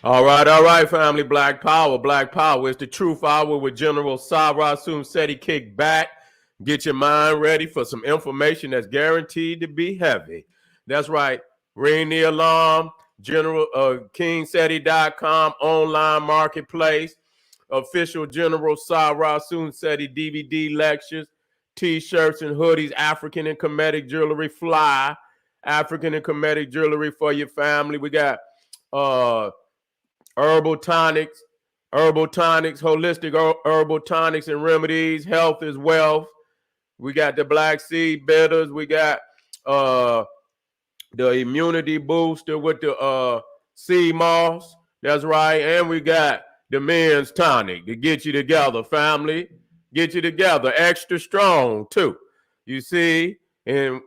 All right, family. Black Power. Black Power. It's the truth hour with General Sarah Seti. Kick back. Get your mind ready for some information that's guaranteed to be heavy. That's right. Ring the alarm. General KingSeti.com online marketplace. Official General Sarah Seti DVD lectures, t-shirts and hoodies, African and Kemetic jewelry, fly African and Kemetic jewelry for your family. We got herbal tonics, holistic herbal tonics and remedies. Health is wealth. We got the black seed bitters. We got the immunity booster with the sea moss. That's right. And we got the men's tonic to get you together, family. Get you together. Extra strong, too. You see? And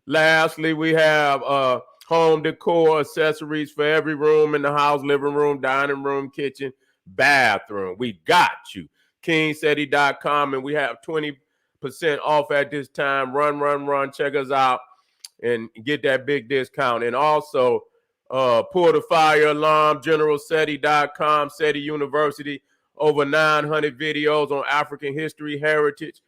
lastly, we have home decor accessories for every room in the house: living room, dining room, kitchen, bathroom. We got you. KingSeti.com, and we have 20% off at this time. Run. Check us out and get that big discount. And also, pull the fire alarm, GeneralSeti.com, SETI University, over 900 videos on African history, heritage,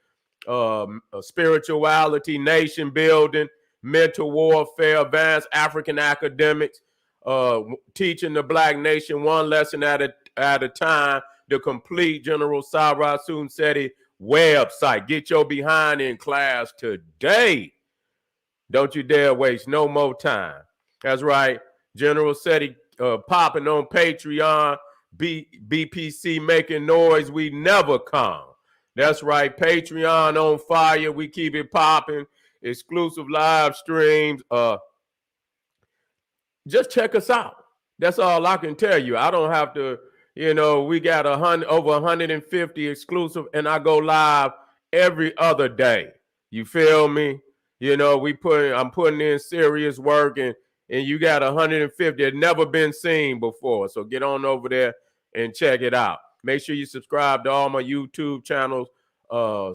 spirituality, nation building, mental warfare, advanced African academics, teaching the black nation one lesson at a time. The complete General Sarah Seti website. Get your behind in class today. Don't you dare waste no more time. That's right. General Seti popping on Patreon. BPC making noise. We never come. That's right. Patreon on fire. We keep it popping. Exclusive live streams. Just check us out. That's all I can tell you. I don't have to, we got over 150 exclusive, and I go live every other day. You feel me? I'm putting in serious work, and you got 150 that never been seen before. So get on over there and check it out. Make sure you subscribe to all my YouTube channels,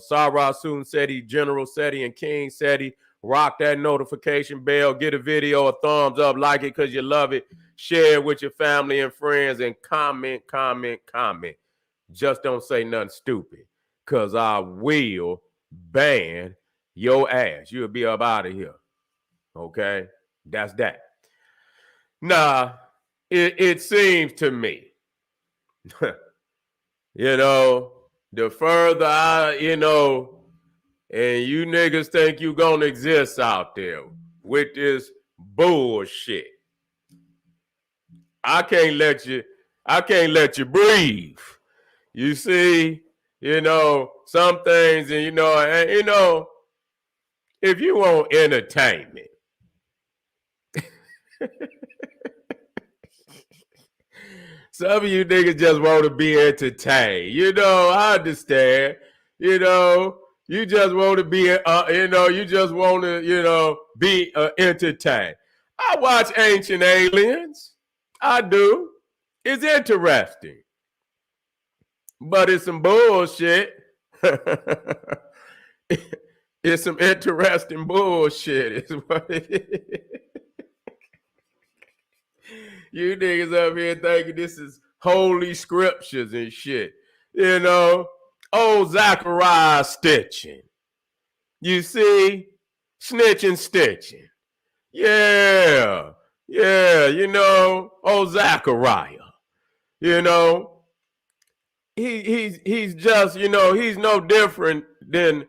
Sarah Seti, General Seti, and King Seti. Rock that notification bell. Get a video a thumbs up. Like it because you love it. Share it with your family and friends, and comment. Just don't say nothing stupid, because I will ban your ass. You'll be up out of here. Okay? That's that. Now, it seems to me, the further and you niggas think you gonna exist out there with this bullshit, I can't let you breathe. You see, some things, and if you want entertainment, some of you niggas just want to be entertained. I understand. You just want to be, you just want to, be entertained. I watch Ancient Aliens. I do. It's interesting. But it's some bullshit. It's some interesting bullshit. It's what it is. You niggas up here thinking this is holy scriptures and shit. Old Zecharia stitching. You see? Snitching, stitching. Yeah. Old Zecharia. He's just, he's no different than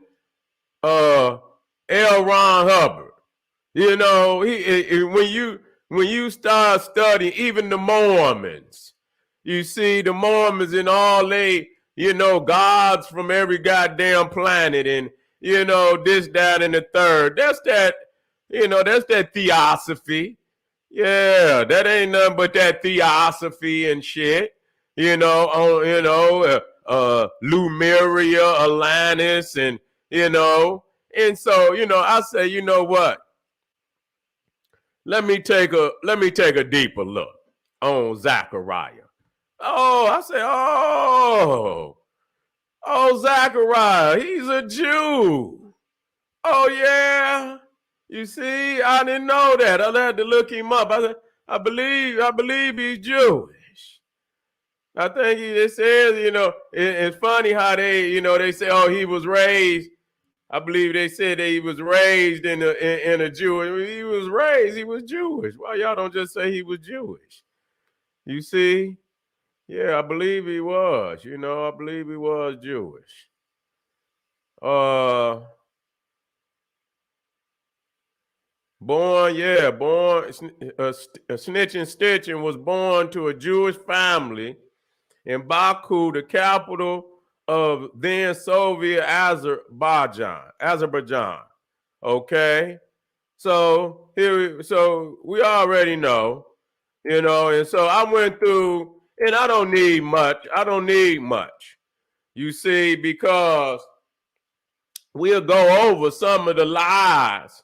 L. Ron Hubbard. When you start studying, even the Mormons, you see the Mormons and all they, gods from every goddamn planet, and this, that, and the third. That's that Theosophy. Yeah, that ain't nothing but that Theosophy and shit. Lemuria, Atlantis, and and so I say, you know what? Let me take a deeper look on Zecharia. I say, Zecharia, he's a Jew. Oh yeah, you see, I didn't know that. I had to look him up. I said, I believe he's Jewish. I think it says, it's funny how they say, oh, he was raised. I believe they said that he was raised in a Jewish. He was Jewish. Why y'all don't just say he was Jewish? You see? Yeah, I believe he was. I believe he was Jewish. Snitching Stitchin was born to a Jewish family in Baku, the capital of then Soviet Azerbaijan. Okay, so we already know, and so I went through, and I don't need much. You see, because we'll go over some of the lies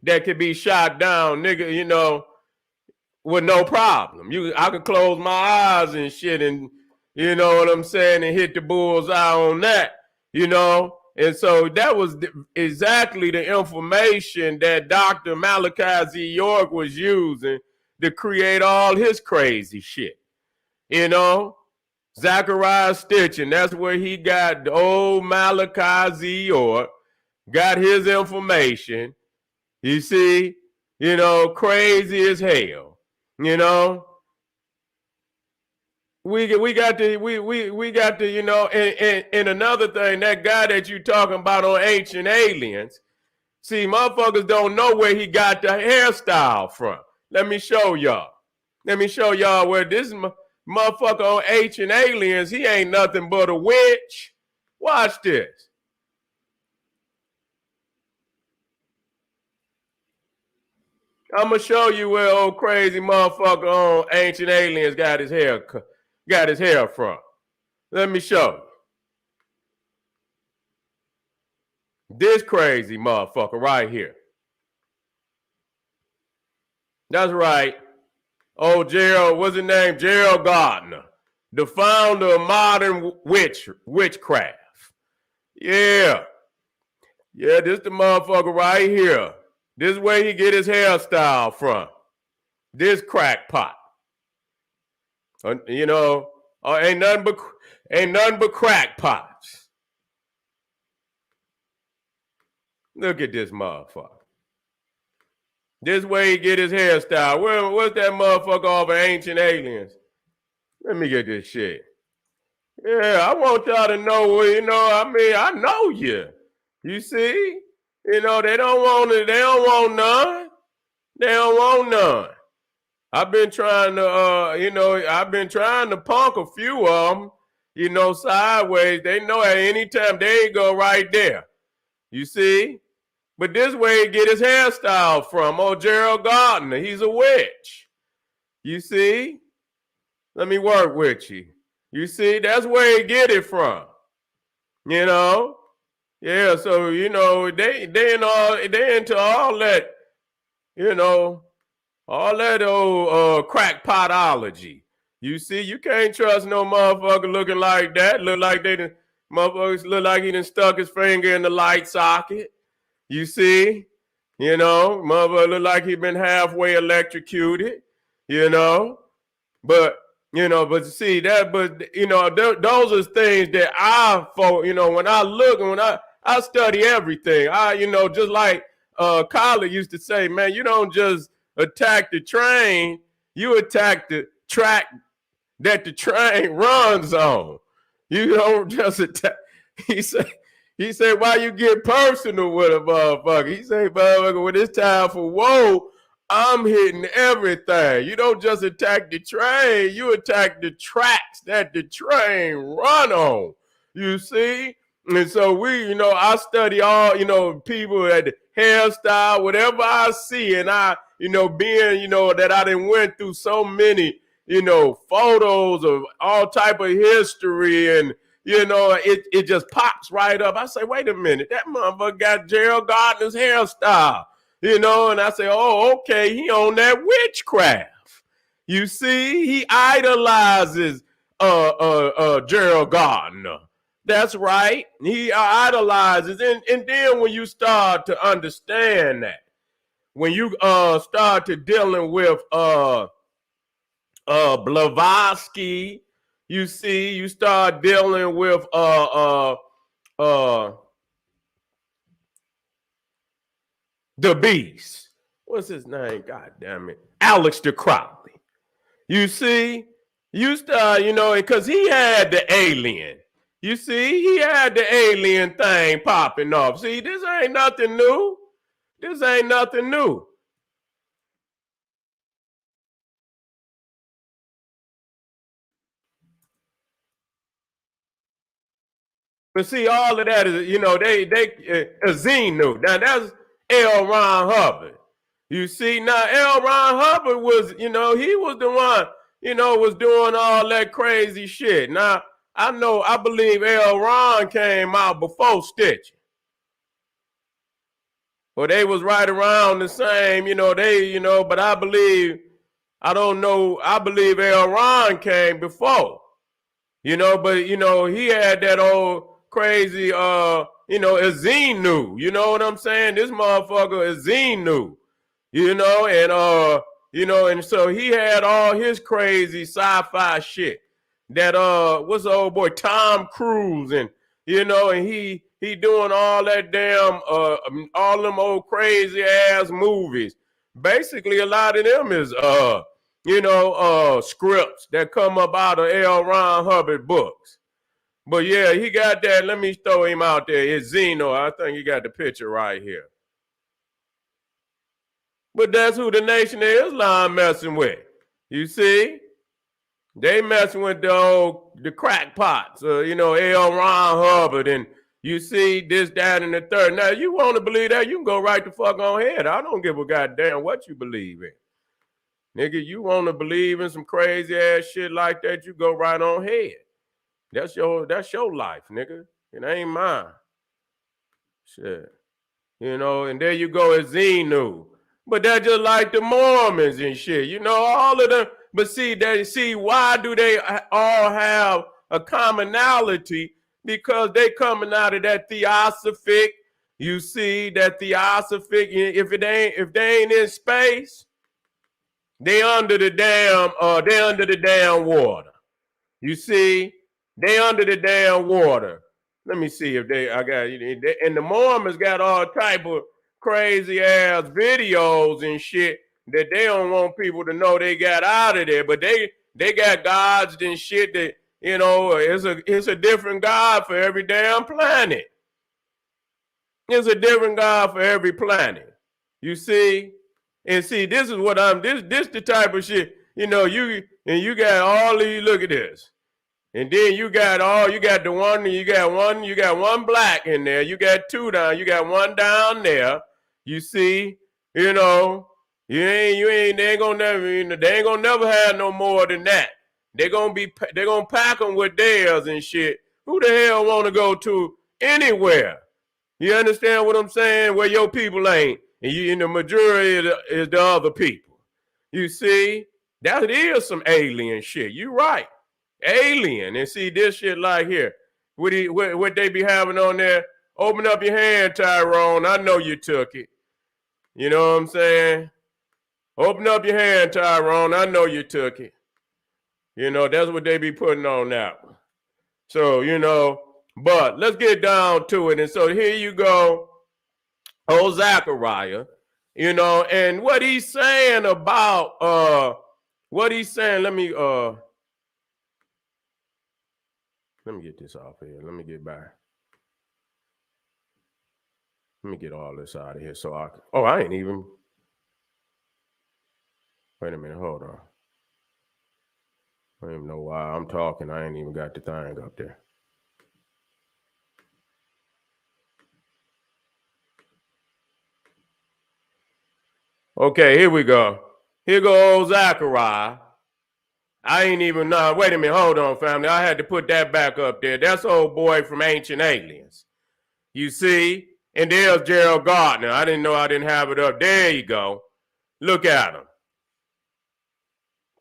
that could be shot down, nigga, with no problem. I could close my eyes and shit, and you know what I'm saying, and hit the bullseye on that, And so that was exactly the information that Dr. Malachi Z. York was using to create all his crazy shit. Zecharia Sitchin, that's where he got the old Malachi Z. York, got his information. You see, crazy as hell. We got to, and another thing, that guy that you talking about on Ancient Aliens, see, motherfuckers don't know where he got the hairstyle from. Let me show y'all where this motherfucker on Ancient Aliens, he ain't nothing but a witch. Watch this. I'm gonna show you where old crazy motherfucker on Ancient Aliens got his hair from. Let me show you. This crazy motherfucker right here. That's right. Oh, Gerald, what's his name? Gerald Gardner, the founder of modern witchcraft. Yeah, this the motherfucker right here. This is where he get his hairstyle from. This crackpot. Ain't nothing but crackpots. Look at this motherfucker. This way he get his hairstyle. What's that motherfucker off of Ancient Aliens? Let me get this shit. Yeah, I want y'all to know, I know you. You see? They don't want none. They don't want none. I've been trying to punk a few of them, sideways. They know at any time they go right there. You see? But this way he get his hairstyle from. Oh, Gerald Gardner, he's a witch. You see? Let me work with you. You see? That's where he get it from. Yeah, so they into all that, all that old crackpotology. You see, you can't trust no motherfucker looking like that. Motherfuckers look like he done stuck his finger in the light socket. You see, motherfucker look like he been halfway electrocuted. But see that, those are things that when I look and when I study everything. Just like Colin used to say, man, you don't just attack the train, you attack the track that the train runs on. You don't just attack. He said, why you get personal with a motherfucker? He said, motherfucker, when it's time for woe, I'm hitting everything. You don't just attack the train, you attack the tracks that the train run on. You see? And so I study all, people at the hairstyle, whatever I see, and I, being, that I done went through so many, photos of all type of history, and it just pops right up. I say, wait a minute, that motherfucker got Gerald Gardner's hairstyle, and I say, oh, okay, he on that witchcraft. You see, he idolizes Gerald Gardner. That's right. He idolizes. And then when you start to understand that, when you start to dealing with Blavatsky, you see, you start dealing with the beast. What's his name? God damn it. Aleister Crowley. You see, you start, you know, because he had the alien. You see, he had the alien thing popping off. See, this ain't nothing new. This ain't nothing new. But see, all of that is, you know, they Xenu. Now that's L. Ron Hubbard. You see, now L. Ron Hubbard was, you know, he was the one, you know, was doing all that crazy shit. Now I believe L. Ron came out before Sitchin. Well, they was right around the same, you know, but I believe, I don't know, I believe L. Ron came before. You know, but you know, he had that old crazy you know, Xenu. You know what I'm saying? This motherfucker is Xenu. You know, and so he had all his crazy sci-fi shit. That what's the old boy? Tom Cruise, and you know, and he doing all that damn all them old crazy ass movies. Basically, a lot of them is you know, scripts that come up out of L. Ron Hubbard books. But yeah, he got that. Let me throw him out there. It's Zeno. I think you got the picture right here. But that's who the Nation of Islam messing with. You see? They messing with the crackpots, you know, L. Ron Hubbard, and you see this, that, and the third. Now, you want to believe that, you can go right the fuck on ahead. I don't give a goddamn what you believe in. Nigga, you want to believe in some crazy ass shit like that, you go right on ahead. That's your life, nigga. It ain't mine. Shit. You know, and there you go as Xenu. But that's just like the Mormons and shit. You know, all of them. But see, why do they all have a commonality? Because they coming out of that Theosophic. You see, that Theosophic, if they ain't in space, they under the damn water. You see, they under the damn water. Let me see if and the Mormons got all type of crazy ass videos and shit that they don't want people to know they got out of there. But they got gods and shit that, you know, it's a different god for every damn planet. It's a different god for every planet. You see? And see, this is what this the type of shit, you know, you got all these, look at this. And then you got one black in there, you got two down, you got one down there. You see, you know, they ain't gonna never have no more than that. They're gonna pack them with theirs and shit. Who the hell wanna go to anywhere? You understand what I'm saying? Where your people ain't. And the majority is the other people. You see, that is some alien shit. You right. Alien. And see this shit like here. What they be having on there? Open up your hand, Tyrone. I know you took it. You know what I'm saying? Open up your hand, Tyrone. I know you took it. You know, that's what they be putting on that one. So, you know, but let's get down to it. And so here you go. Old Zecharia, you know, and what he's saying about let me get this off here. Let me get back. Let me get all this out of here so I ain't even, wait a minute, hold on. I don't even know why I'm talking. I ain't even got the thing up there. Okay, here we go. Here go old Zecharia. I ain't even know. Wait a minute, hold on, family. I had to put that back up there. That's old boy from Ancient Aliens. You see? And there's Gerald Gardner. I didn't know I didn't have it up. There you go. Look at them.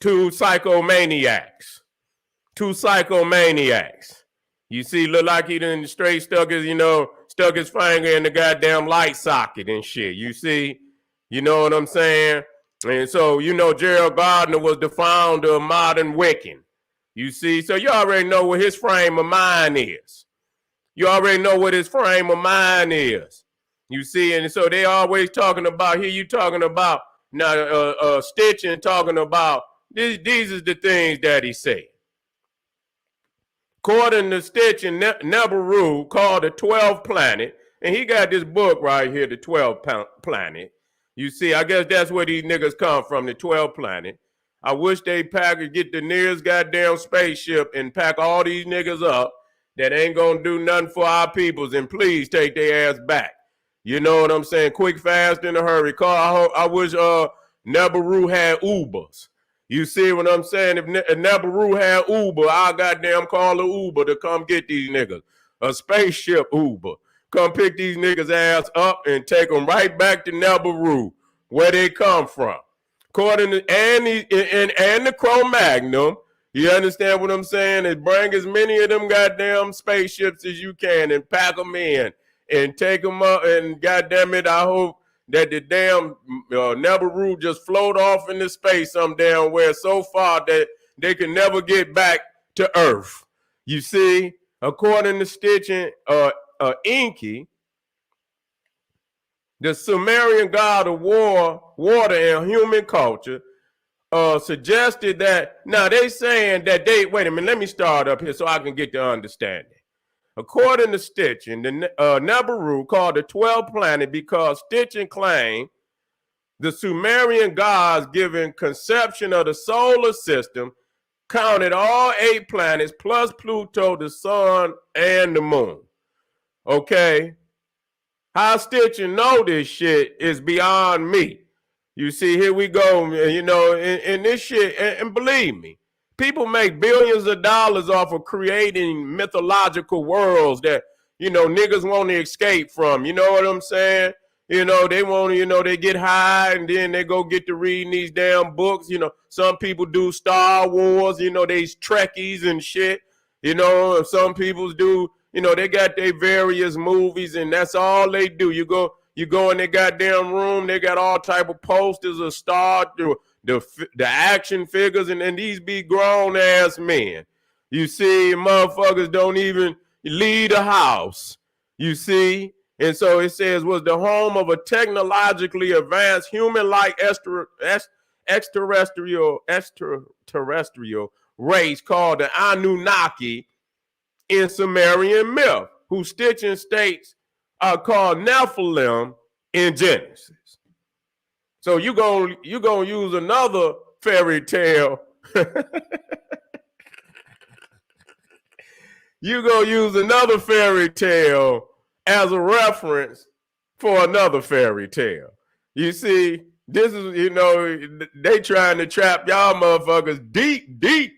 Two psychomaniacs. You see, look like he done straight stuck his finger in the goddamn light socket and shit. You see? You know what I'm saying? And so, you know, Gerald Gardner was the founder of modern Wiccan. You see, so you already know what his frame of mind is. You already know what his frame of mind is. You see, and so they always talking about, here you talking about, now Sitchin talking about, these is the things that he said. According to Sitchin, Nebaru called the 12th planet, and he got this book right here, the 12th planet. You see, I guess that's where these niggas come from, the 12th planet. I wish they get the nearest goddamn spaceship and pack all these niggas up that ain't gonna do nothing for our peoples, and please take their ass back. You know what I'm saying? Quick, fast, in a hurry. I wish Nebaru had Ubers. You see what I'm saying? If Nebaru had Uber, I goddamn call an Uber to come get these niggas. A spaceship Uber. Come pick these niggas' ass up and take them right back to Nebaru, where they come from. According to and the Cro-Magnon, you understand what I'm saying? Is bring as many of them goddamn spaceships as you can and pack them in and take them up. And goddamn it, I hope that the damn Nebaru just float off into space some damn where so far that they can never get back to Earth. You see, according to Sitchin, Enki, the Sumerian god of war, water, and human culture, suggested that, now they saying that wait a minute, let me start up here so I can get the understanding. According to Sitchin, the Nebaru called the 12th planet because Sitchin claimed the Sumerian gods giving conception of the solar system counted all 8 planets plus Pluto, the sun, and the moon. Okay? How Sitchin know this shit is beyond me. You see, here we go, you know, in this shit, and believe me, people make billions of dollars off of creating mythological worlds that, you know, niggas want to escape from. You know what I'm saying? You know, they want to, you know, they get high and then they go get to reading these damn books. You know, some people do Star Wars, you know, these Trekkies and shit. You know, some people do, you know, they got their various movies and that's all they do. You go in their goddamn room, they got all type of posters of Star, the action figures, and these be grown ass men. You see, motherfuckers don't even leave the house. You see, and so it says was the home of a technologically advanced human-like extraterrestrial race called the Anunnaki in Sumerian myth, whose Sitchin states are called Nephilim in Genesis. So you gonna use another fairy tale. You gonna use another fairy tale as a reference for another fairy tale. You see, this is, you know, they trying to trap y'all motherfuckers deep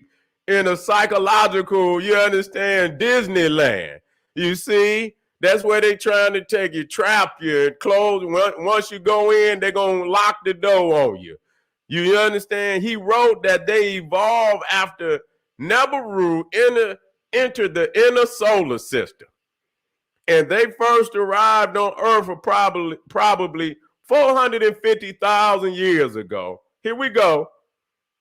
in a psychological, you understand, Disneyland. You see, that's where they trying to take you, trap you, and close. Once you go in, they're going to lock the door on you. You understand? He wrote that they evolved after Nebaru entered the inner solar system. And they first arrived on Earth for probably 450,000 years ago. Here we go.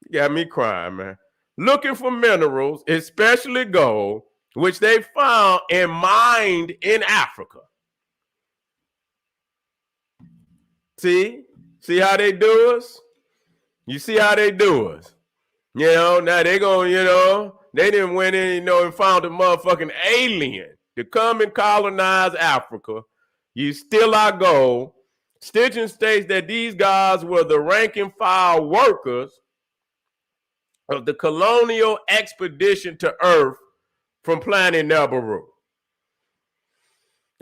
You got me crying, man. Looking for minerals, especially gold, which they found and mined in Africa. See how they do us? You see how they do us? You know, now they gonna, you know, they didn't went in, you know, and found a motherfucking alien to come and colonize Africa. You steal our gold. Sitchin states that these guys were the rank and file workers of the colonial expedition to Earth from planet Nebaru.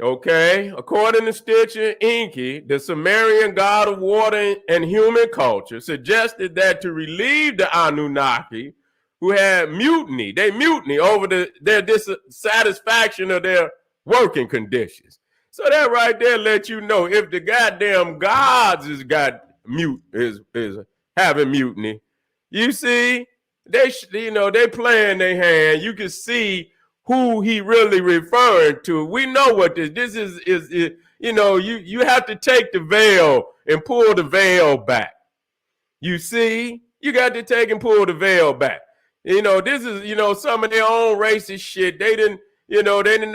Okay, according to Sitchin, Enki, the Sumerian god of water and human culture, suggested that to relieve the Anunnaki, who had mutiny over their dissatisfaction of their working conditions. So that right there lets you know if the goddamn gods is having mutiny, you see, they playing their hand. You can see who he really referring to. We know what this is, you have to take the veil and pull the veil back. You see, you got to take and pull the veil back. This is, some of their own racist shit. They didn't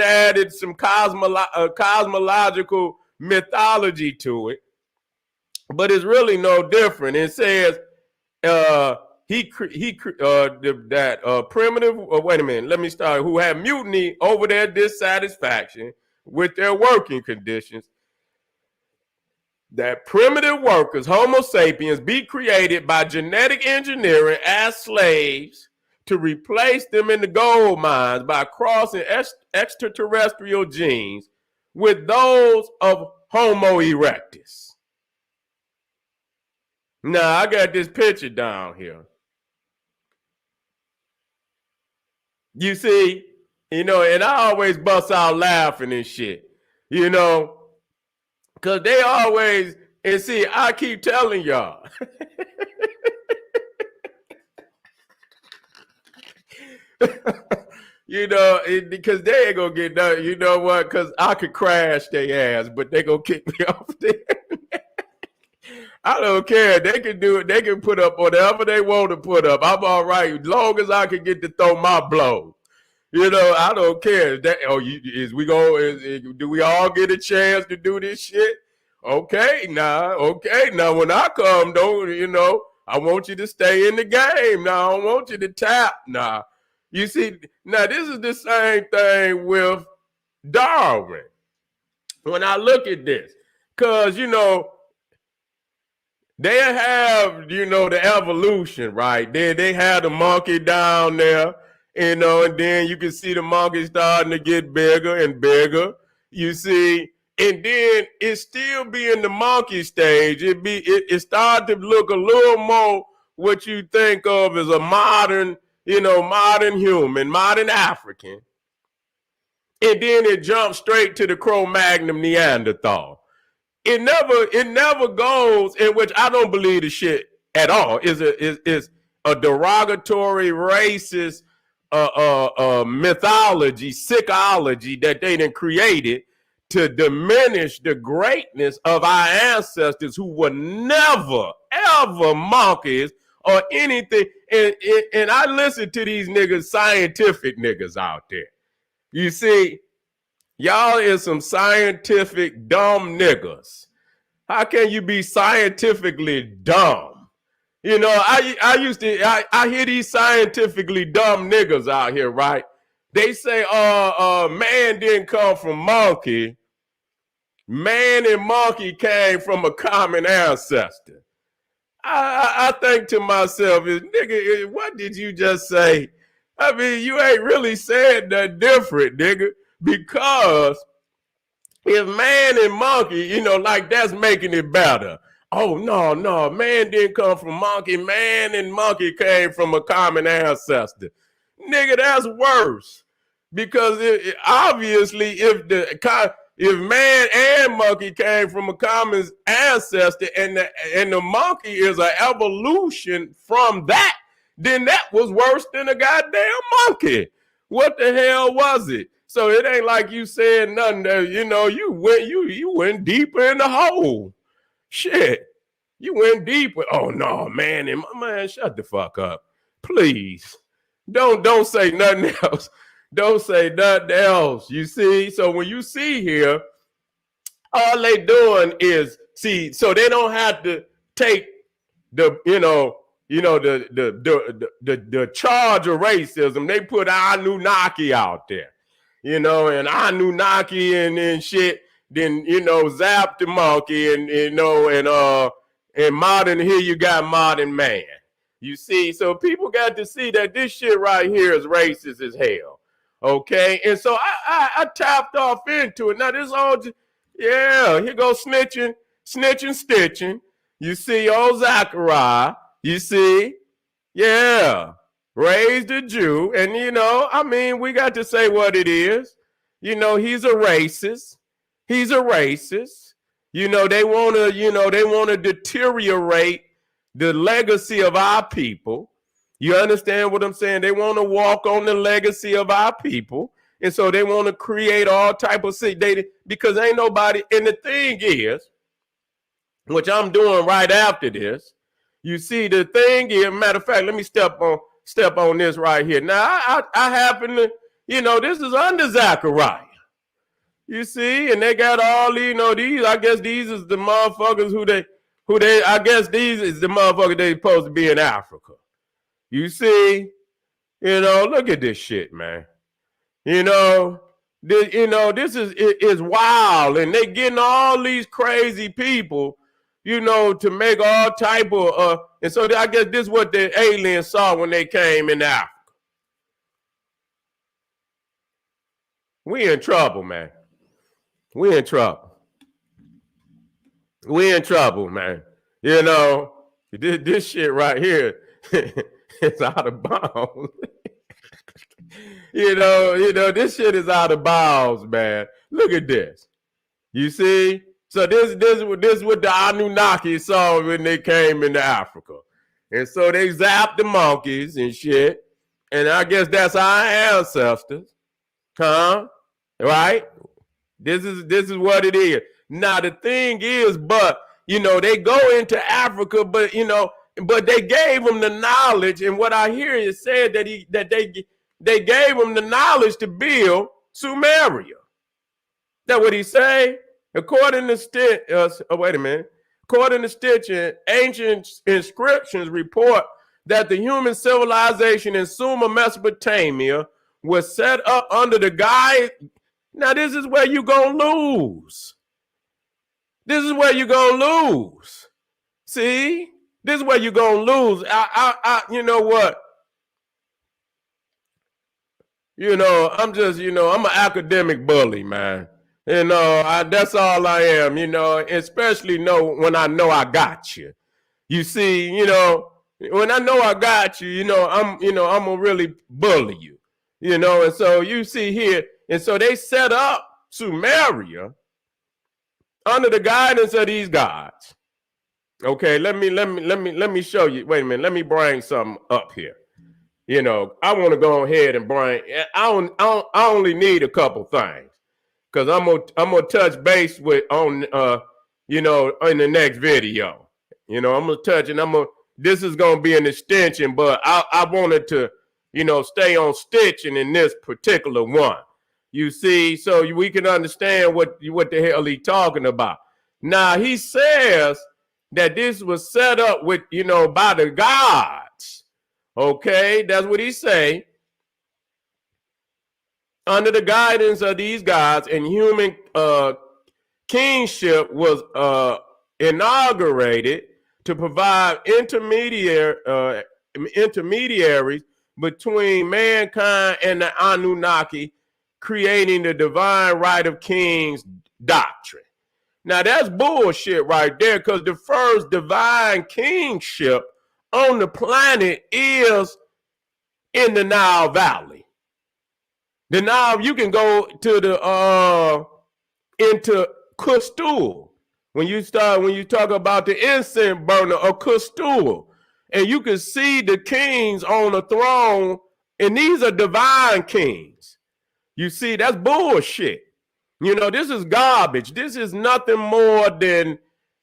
added some cosmological mythology to it, but it's really no different. It says primitive. Wait a minute, let me start. Who had mutiny over their dissatisfaction with their working conditions. That primitive workers, Homo sapiens, be created by genetic engineering as slaves to replace them in the gold mines by crossing extraterrestrial genes with those of Homo erectus. Now, I got this picture down here. You see, and I always bust out laughing and shit, because they always, and see, I keep telling y'all. Because they ain't gonna get done. You know what? Because I could crash their ass, but they gonna kick me off there. I don't care. They can do it. They can put up whatever they want to put up. I'm all right, as long as I can get to throw my blow. I don't care. Do we all get a chance to do this shit? Okay, now when I come, I want you to stay in the game. Now I don't want you to tap. Now, you see, now this is the same thing with Darwin. When I look at this, because they have, the evolution, right? They had the monkey down there. And then you can see the monkey starting to get bigger and bigger. You see, and then it still be in the monkey stage. It started to look a little more what you think of as a modern human, modern African. And then it jumps straight to the Cro-Magnon Neanderthal. It never goes, in which I don't believe the shit at all. Is a derogatory, racist mythology, psychology that they done created to diminish the greatness of our ancestors who were never, ever monkeys or anything. And I listen to these niggas, scientific niggas out there. You see, y'all is some scientific dumb niggas. How can you be scientifically dumb? I hear these scientifically dumb niggas out here, right? They say, man didn't come from monkey. Man and monkey came from a common ancestor. I think to myself, nigga, what did you just say? I mean, you ain't really said that different, nigga, because if man and monkey, like that's making it better. Oh, no, man didn't come from monkey. Man and monkey came from a common ancestor. Nigga, that's worse. Because obviously, if man and monkey came from a common ancestor and the monkey is an evolution from that, then that was worse than a goddamn monkey. What the hell was it? So it ain't like you said nothing that, you went deeper in the hole. Shit, you went deeper. Oh no, man, and man, shut the fuck up, please. Don't say nothing else. Don't say nothing else. You see, so when you see here, all they doing is see. So they don't have to take the the charge of racism. They put Anunnaki out there, and Anunnaki and shit. Then zap the monkey and modern, here you got modern man. You see, so people got to see that this shit right here is racist as hell. Okay, and so I tapped off into it. Now this all here goes snitching, stitching. You see, old Zecharia, you see, raised a Jew, and we got to say what it is. He's a racist. He's a racist. They want to deteriorate the legacy of our people. You understand what I'm saying? They want to walk on the legacy of our people. And so they want to create all type of data because ain't nobody. And the thing is, which I'm doing right after this, you see, the thing is, matter of fact, let me step on this right here. Now, I happen to, this is under Zecharia. You see, and they got all these, I guess these is the motherfuckers I guess these is the motherfuckers they supposed to be in Africa. You see, look at this shit, man. This is wild, and they getting all these crazy people, to make all type of, and so I guess this is what the aliens saw when they came in Africa. We in trouble, man. We in trouble. We in trouble, man. This shit right here is out of bounds. This shit is out of bounds, man. Look at this. You see? So this is what the Anunnaki saw when they came into Africa. And so they zapped the monkeys and shit. And I guess that's our ancestors. Huh? Right? This is what it is. Now the thing is, but they go into Africa, but but they gave them the knowledge, and what I hear is said that they gave them the knowledge to build Sumeria. That what he say? According to Sitchin, ancient inscriptions report that the human civilization in Sumer, Mesopotamia, was set up under the guide. Now, this is where you're going to lose. This is where you're going to lose. See? This is where you're going to lose. You know what? I'm just, I'm an academic bully, man. That's all I am, especially when I know I got you. You see, when I know I got you, I'm going to really bully you, and so you see here, and so they set up Sumeria under the guidance of these gods. Okay, let me show you. Wait a minute, let me bring something up here. I want to go ahead and bring. I only need a couple things because I'm gonna touch base on in the next video. I'm gonna touch and this is gonna be an extension, but I wanted to stay on Sitchin in this particular one. You see, so we can understand what the hell he's talking about. Now, he says that this was set up with, by the gods. Okay, that's what he say. Under the guidance of these gods, and human kingship was inaugurated to provide intermediaries between mankind and the Anunnaki, creating the divine right of kings doctrine. Now that's bullshit right there, because the first divine kingship on the planet is in the Nile Valley. The Nile, you can go to the into Custul when you talk about the incense burner of Custul, and you can see the kings on the throne, and these are divine kings. You see, that's bullshit. This is garbage. This is nothing more than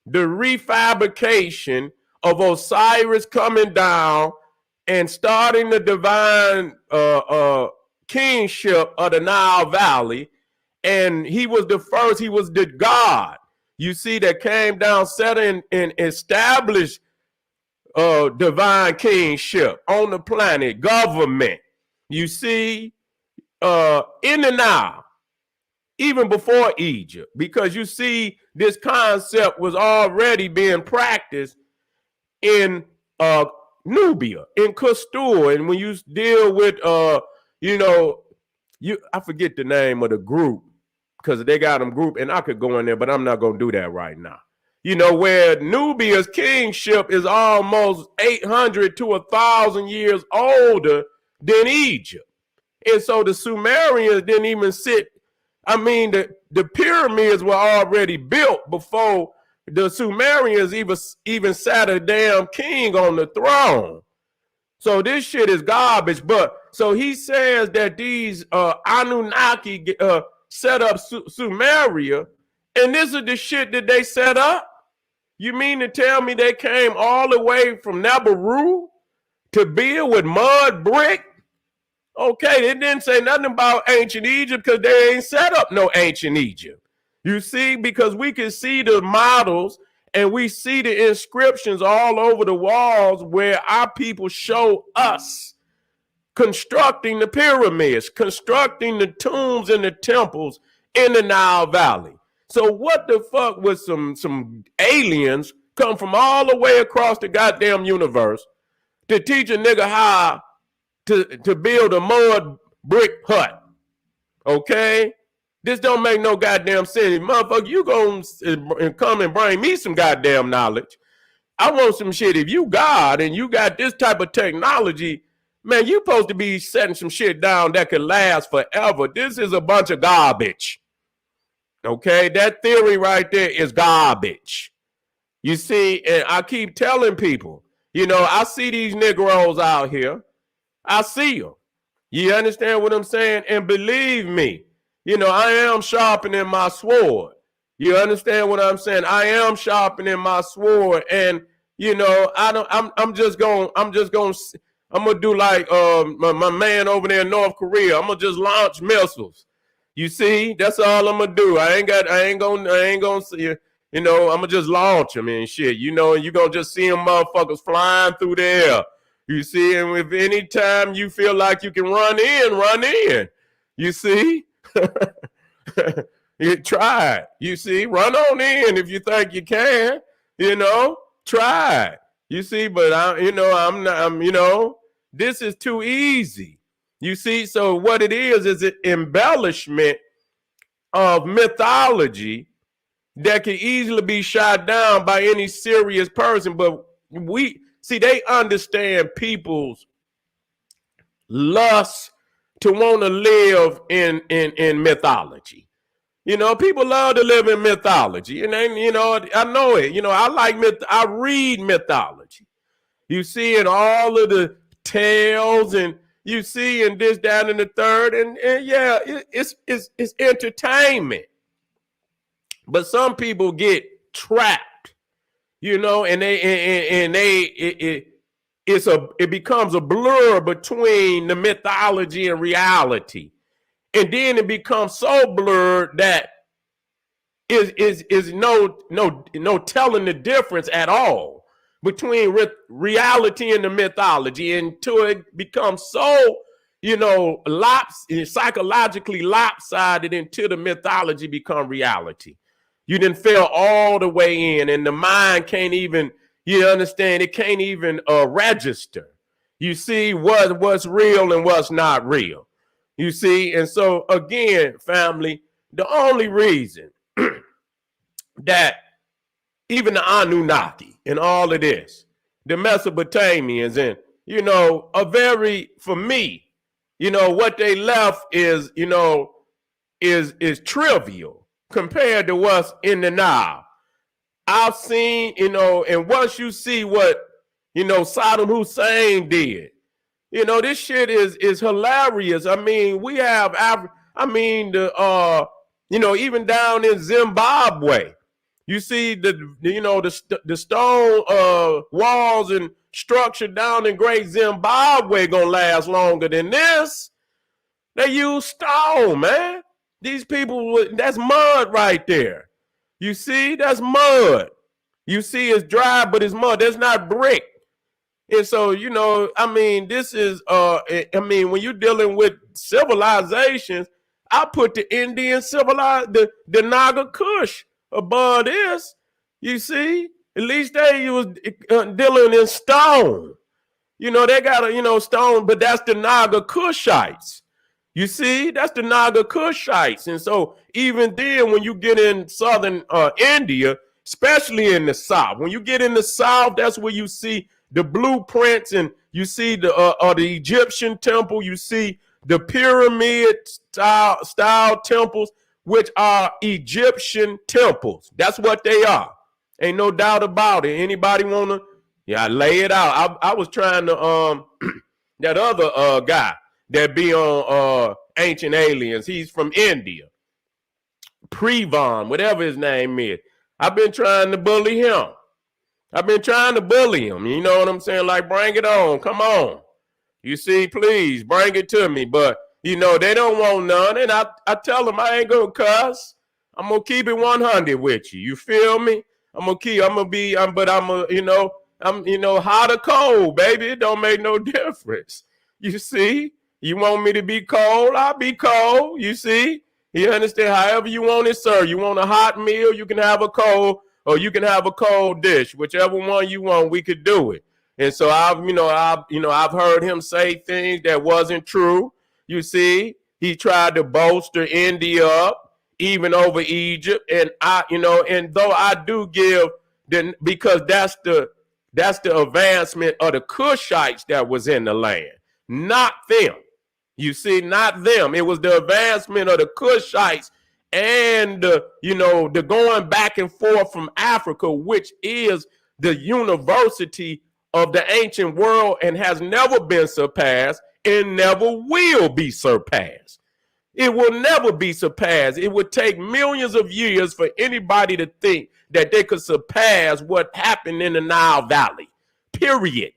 the refabrication of Osiris coming down and starting the divine kingship of the Nile Valley. And he was the first, he was the God, you see, that came down, set in and established divine kingship on the planet, government, you see, in the Nile, even before Egypt, because you see this concept was already being practiced in Nubia, in Custul. And when you deal with, I forget the name of the group, because they got them group, and I could go in there, but I'm not going to do that right now. Where Nubia's kingship is almost 800 to 1,000 years older than Egypt. And so the Sumerians didn't even sit. I mean, the pyramids were already built before the Sumerians even sat a damn king on the throne. So this shit is garbage. But so he says that these Anunnaki set up Sumeria, and this is the shit that they set up. You mean to tell me they came all the way from Nabaru to build with mud brick? Okay, they didn't say nothing about ancient Egypt because they ain't set up no ancient Egypt. You see, because we can see the models and we see the inscriptions all over the walls where our people show us constructing the pyramids, constructing the tombs and the temples in the Nile Valley. So what the fuck would some aliens come from all the way across the goddamn universe to teach a nigga how to build a mud brick hut? Okay? This don't make no goddamn sense. Motherfucker, you gonna come and bring me some goddamn knowledge. I want some shit. If you God and you got this type of technology, man, you supposed to be setting some shit down that could last forever. This is a bunch of garbage. Okay? That theory right there is garbage. You see, and I keep telling people, you know, I see these Negroes out here. I see them. You understand what I'm saying? And believe me, you know, I am sharpening my sword. You understand what I'm saying? I am sharpening my sword, and you know, I'm gonna do like my man over there in North Korea. I'm gonna just launch missiles. You see, that's all I'm gonna do. I ain't gonna see you. You know, I'm gonna just launch them and shit. You know, and you gonna just see them motherfuckers flying through the air. You see, and if any time you feel like you can run in. You see. You try it. You see, run on in if you think you can. You know, try it. You see, but this is too easy. You see, so what it is an embellishment of mythology that can easily be shot down by any serious person. But they understand people's lust to want to live in mythology. You know, people love to live in mythology. And then, you know, I know it. You know, I read mythology. You see in all of the tales, and you see in this, that, and the third. And yeah, it's entertainment. But some people get trapped, you know, and it becomes a blur between the mythology and reality. And then it becomes so blurred that is no telling the difference at all between reality and the mythology, until it becomes so, you know, psychologically lopsided until the mythology become reality. You didn't fell all the way in, and the mind can't even, you understand, it can't even register. You see what's real and what's not real. You see, and so again, family, the only reason that even the Anunnaki and all of this, the Mesopotamians, and, you know, for me, you know, what they left is, you know, is trivial compared to what's in the Nile. I've seen, you know, and once you see what, you know, Saddam Hussein did, you know, this shit is hilarious. I mean, we have, you know, even down in Zimbabwe, you see the stone walls and structure down in Great Zimbabwe gonna last longer than this. They use stone, man. These people, that's mud right there. You see, that's mud. You see, it's dry, but it's mud. That's not brick. And so, you know, I mean, this is, when you're dealing with civilizations, I put the Indian the Naga Kush above this. You see, at least they was dealing in stone. You know, they got stone, but that's the Naga Kushites. You see, that's the Naga Kushites. And so even then, when you get in southern India, especially in the South, when you get in the South, that's where you see the blueprints, and you see the Egyptian temple, you see the pyramid style temples, which are Egyptian temples. That's what they are. Ain't no doubt about it. Anybody want to lay it out? I was trying to That other guy that be on Ancient Aliens, he's from India. Prevon, whatever his name is. I've been trying to bully him. You know what I'm saying? Like, bring it on. Come on. You see, please bring it to me. But, you know, they don't want none. And I tell them I ain't going to cuss. I'm going to keep it 100 with you. You feel me? I'm hot or cold, baby. It don't make no difference. You see? You want me to be cold? I'll be cold. You see? You understand? However you want it, sir. You want a hot meal, you can have a cold, or you can have a cold dish. Whichever one you want, we could do it. And so I've heard him say things that wasn't true. You see, he tried to bolster India up, even over Egypt. And and though I do give because that's the advancement of the Cushites that was in the land, not them. You see, not them. It was the advancement of the Cushites and the going back and forth from Africa, which is the university of the ancient world and has never been surpassed and never will be surpassed. It will never be surpassed. It would take millions of years for anybody to think that they could surpass what happened in the Nile Valley. Period.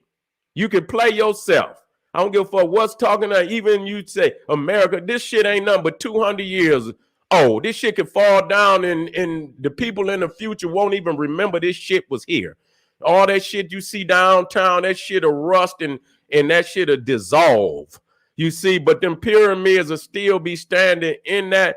You can play yourself. I don't give a fuck what's talking about. Even you say, America, this shit ain't nothing but 200 years old. This shit could fall down and the people in the future won't even remember this shit was here. All that shit you see downtown, that shit'll rust and that shit'll dissolve. You see, but them pyramids will still be standing in the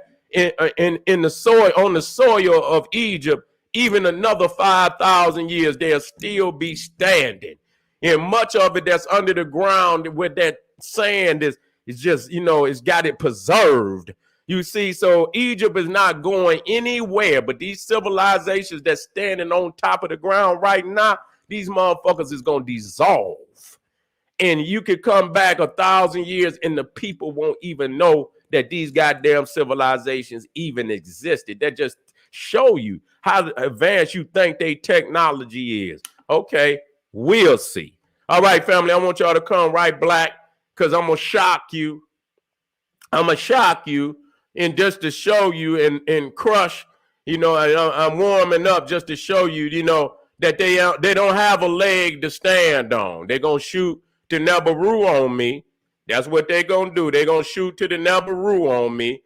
soil, on the soil of Egypt. Even another 5,000 years, they'll still be standing. And much of it that's under the ground with that sand is just, it's got it preserved. You see, so Egypt is not going anywhere, but these civilizations that's standing on top of the ground right now, these motherfuckers is going to dissolve. And you could come back 1,000 years and the people won't even know that these goddamn civilizations even existed. That just show you how advanced you think their technology is. Okay, we'll see. All right, family, I want y'all to come right black because I'm going to shock you. And just to show you and crush, I'm warming up just to show you, that they don't have a leg to stand on. They're going to shoot to Nebaru on me. That's what they're going to do. They're going to shoot to the Nebaru on me,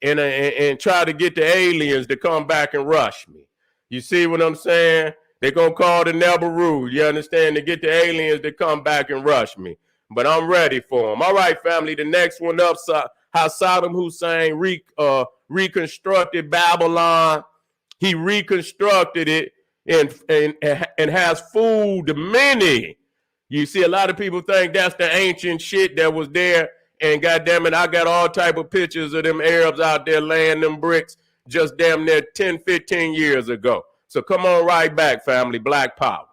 and try to get the aliens to come back and rush me. You see what I'm saying? They're going to call the Nebaru, you understand, to get the aliens to come back and rush me. But I'm ready for them. All right, family, the next one up, how Saddam Hussein reconstructed Babylon. He reconstructed it and has fooled many. You see, a lot of people think that's the ancient shit that was there. And goddamn it, I got all type of pictures of them Arabs out there laying them bricks just damn near 10, 15 years ago. So come on right back, family. Black power.